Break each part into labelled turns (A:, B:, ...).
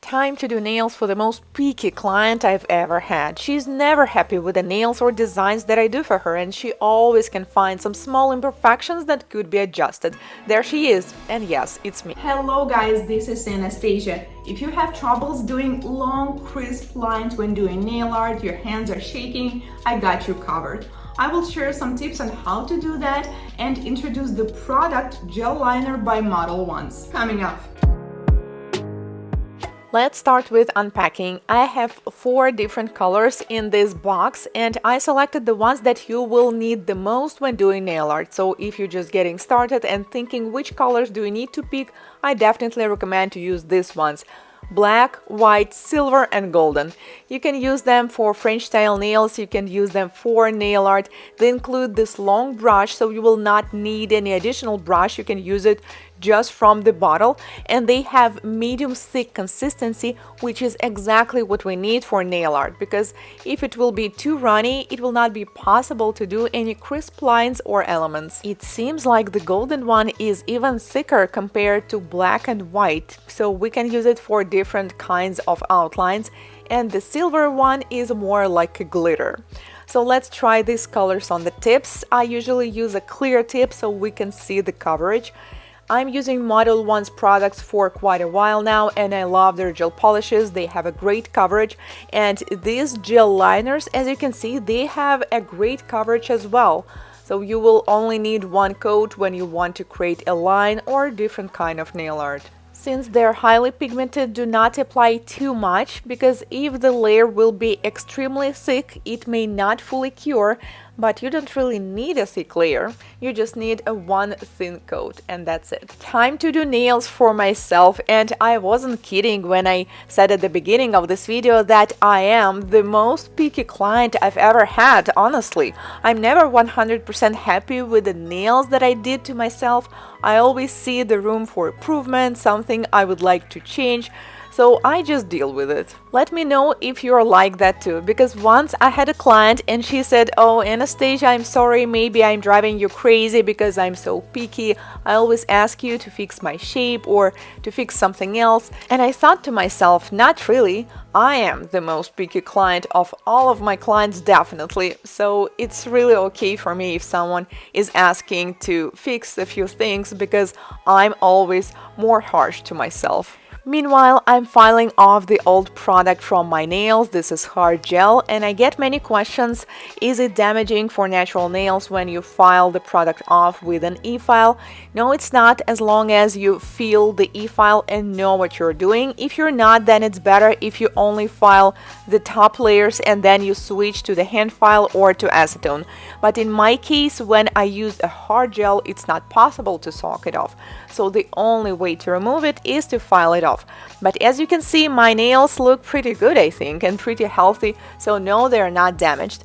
A: Time to do nails for the most picky client I've ever had. She's never happy with the nails or designs that I do for her, and she always can find some small imperfections that could be adjusted. There she is, and yes, it's me.
B: Hello guys, this is Anastasia. If you have troubles doing long, crisp lines when doing nail art, your hands are shaking, I got you covered. I will share some tips on how to do that and introduce the product Gel Liner by Modelones. Coming up.
A: Let's start with unpacking. I have 4 different colors in this box, and I selected the ones that you will need the most when doing nail art. So if you're just getting started and thinking which colors do you need to pick, I definitely recommend to use these ones. Black, white, silver, and golden. You can use them for French style nails, you can use them for nail art. They include this long brush, so you will not need any additional brush. You can use it just from the bottle, and they have medium thick consistency, which is exactly what we need for nail art, because if it will be too runny, it will not be possible to do any crisp lines or elements. It seems like the golden one is even thicker compared to black and white, so we can use it for different kinds of outlines, and the silver one is more like a glitter. So let's try these colors on the tips. I usually use a clear tip so we can see the coverage. I'm using Modelones products for quite a while now, and I love their gel polishes. They have a great coverage, and these gel liners, as you can see, they have a great coverage as well. So you will only need one coat when you want to create a line or different kind of nail art. Since they're highly pigmented, do not apply too much, because if the layer will be extremely thick, it may not fully cure, but you don't really need a thick layer. You just need a one thin coat, and that's it. Time to do nails for myself, and I wasn't kidding when I said at the beginning of this video that I am the most picky client I've ever had, honestly. I'm never 100% happy with the nails that I did to myself. I always see the room for improvement, something I would like to change. So I just deal with it. Let me know if you're like that too, because once I had a client and she said, "Oh, Anastasia, I'm sorry, maybe I'm driving you crazy because I'm so picky. I always ask you to fix my shape or to fix something else." And I thought to myself, not really. I am the most picky client of all of my clients, definitely. So it's really okay for me if someone is asking to fix a few things, because I'm always more harsh to myself. Meanwhile, I'm filing off the old product from my nails. This is hard gel, and I get many questions. Is it damaging for natural nails when you file the product off with an e-file? No, it's not, as long as you feel the e-file and know what you're doing. If you're not, then it's better if you only file the top layers and then you switch to the hand file or to acetone. But in my case, when I use a hard gel, it's not possible to soak it off. So the only way to remove it is to file it off. But as you can see, my nails look pretty good, I think, and pretty healthy, so no, they're not damaged.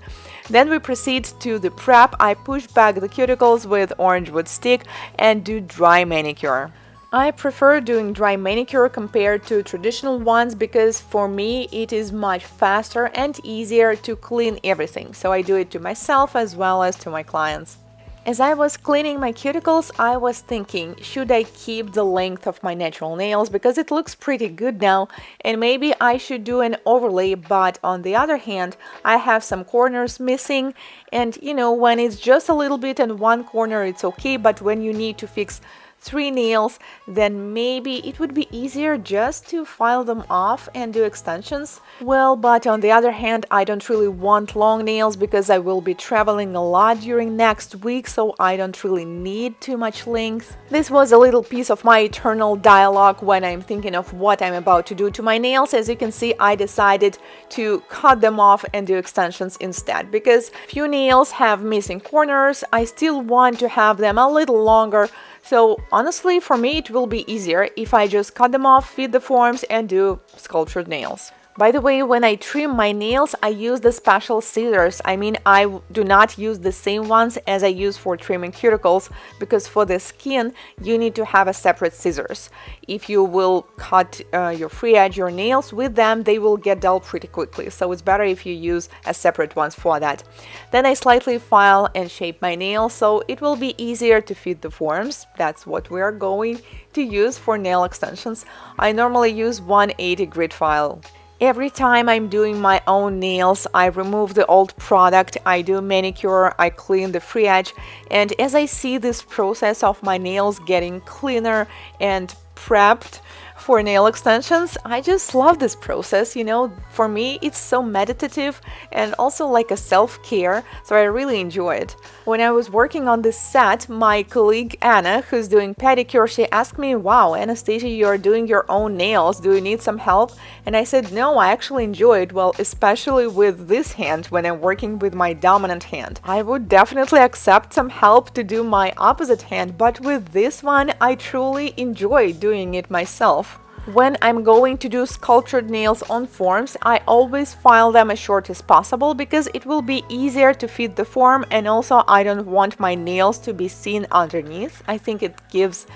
A: Then we proceed to the prep. I push back the cuticles with orange wood stick and do dry manicure. I prefer doing dry manicure compared to traditional ones, because for me it is much faster and easier to clean everything, so I do it to myself as well as to my clients. As I was cleaning my cuticles, I was thinking, should I keep the length of my natural nails, because it looks pretty good now, and maybe I should do an overlay, but on the other hand, I have some corners missing, and you know, when it's just a little bit in one corner, it's okay, but when you need to fix 3 nails, then maybe it would be easier just to file them off and do extensions. Well, but on the other hand, I don't really want long nails because I will be traveling a lot during next week, so I don't really need too much length. This was a little piece of my eternal dialogue when I'm thinking of what I'm about to do to my nails. As you can see, I decided to cut them off and do extensions instead, because few nails have missing corners. I still want to have them a little longer. So honestly, for me, it will be easier if I just cut them off, feed the forms, and do sculptured nails. By the way, when I trim my nails, I use the special scissors. I mean, I do not use the same ones as I use for trimming cuticles, because for the skin, you need to have a separate scissors. If you will cut your free edge, your nails with them, they will get dull pretty quickly. So it's better if you use a separate ones for that. Then I slightly file and shape my nails so it will be easier to fit the forms. That's what we are going to use for nail extensions. I normally use 180 grit file. Every time I'm doing my own nails, I remove the old product, I do manicure, I clean the free edge, and as I see this process of my nails getting cleaner and prepped for nail extensions, I just love this process. You know, for me it's so meditative and also like a self-care, so I really enjoy it. When I was working on this set, my colleague Anna, who's doing pedicure, she asked me, "Wow, Anastasia, you're doing your own nails, do you need some help?" And I said, "No, I actually enjoy it, well, especially with this hand when I'm working with my dominant hand. I would definitely accept some help to do my opposite hand, but with this one, I truly enjoy doing it myself." When I'm going to do sculptured nails on forms, I always file them as short as possible because it will be easier to fit the form, and also I don't want my nails to be seen underneath. I think it gives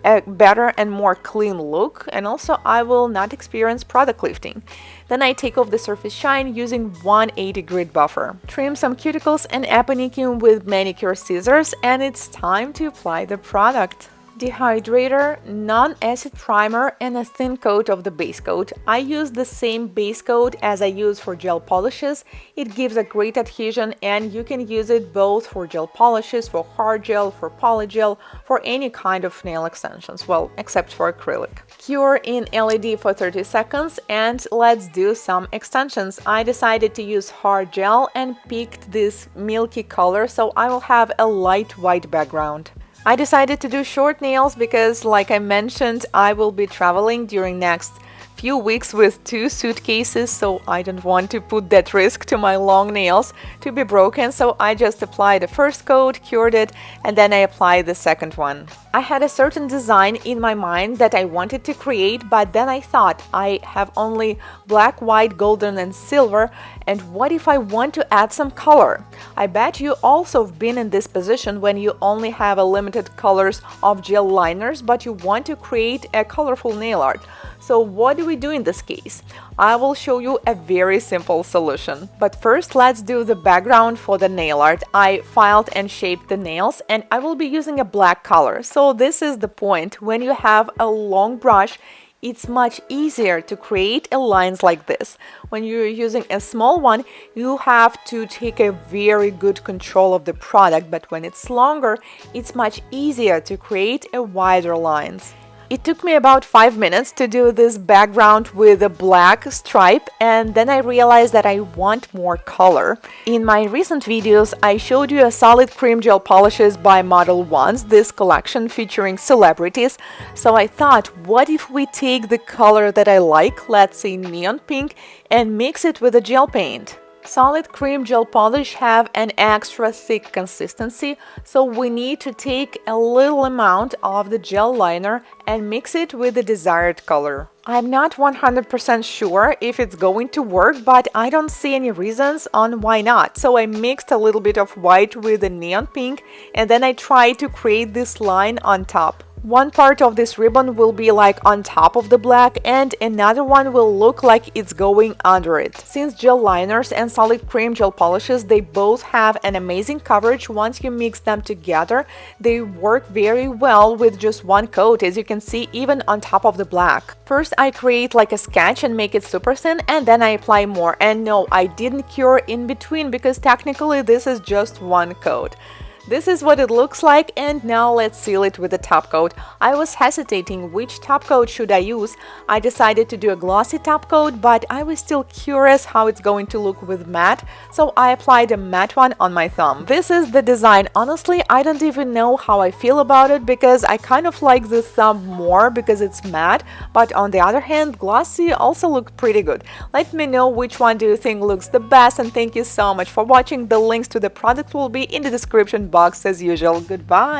A: a better and more clean look, and also I will not experience product lifting. Then I take off the surface shine using 180 grit buffer. Trim some cuticles and aponiculum with manicure scissors, and it's time to apply the product. Dehydrator, non-acid primer, and a thin coat of the base coat. I use the same base coat as I use for gel polishes. It gives a great adhesion, and you can use it both for gel polishes, for hard gel, for polygel, for any kind of nail extensions, well, except for acrylic. Cure in LED for 30 seconds, and let's do some extensions. I decided to use hard gel and picked this milky color, so I will have a light white background. I decided to do short nails because, like I mentioned, I will be traveling during next few weeks with 2 suitcases, so I don't want to put that risk to my long nails to be broken, so I just applied the first coat, cured it, and then I applied the second one. I had a certain design in my mind that I wanted to create, but then I thought I have only black, white, golden, and silver, and what if I want to add some color? I bet you also have been in this position when you only have a limited colors of gel liners, but you want to create a colorful nail art. So what do we do in this case? I will show you a very simple solution. But first, let's do the background for the nail art. I filed and shaped the nails, and I will be using a black color. So this is the point. When you have a long brush, it's much easier to create lines like this. When you're using a small one, you have to take a very good control of the product, but when it's longer, it's much easier to create a wider lines. It took me about 5 minutes to do this background with a black stripe, and then I realized that I want more color. In my recent videos, I showed you a solid cream gel polishes by Modelones, this collection featuring celebrities. So I thought, what if we take the color that I like, let's say neon pink, and mix it with a gel paint? Solid cream gel polish have an extra thick consistency, so we need to take a little amount of the gel liner and mix it with the desired color. I'm not 100% sure if it's going to work, but I don't see any reasons on why not. So I mixed a little bit of white with the neon pink, and then I tried to create this line on top. One part of this ribbon will be like on top of the black, and another one will look like it's going under it. Since gel liners and solid cream gel polishes, they both have an amazing coverage. Once you mix them together, they work very well with just one coat, as you can see, even on top of the black. First, I create like a sketch and make it super thin, and then I apply more. And no, I didn't cure in between because technically this is just one coat. This is what it looks like, and now let's seal it with the top coat. I was hesitating which top coat should I use. I decided to do a glossy top coat, but I was still curious how it's going to look with matte, so I applied a matte one on my thumb. This is the design. Honestly, I don't even know how I feel about it because I kind of like the thumb more because it's matte, but on the other hand, glossy also looked pretty good. Let me know which one do you think looks the best, and thank you so much for watching. The links to the product will be in the description box as usual. Goodbye!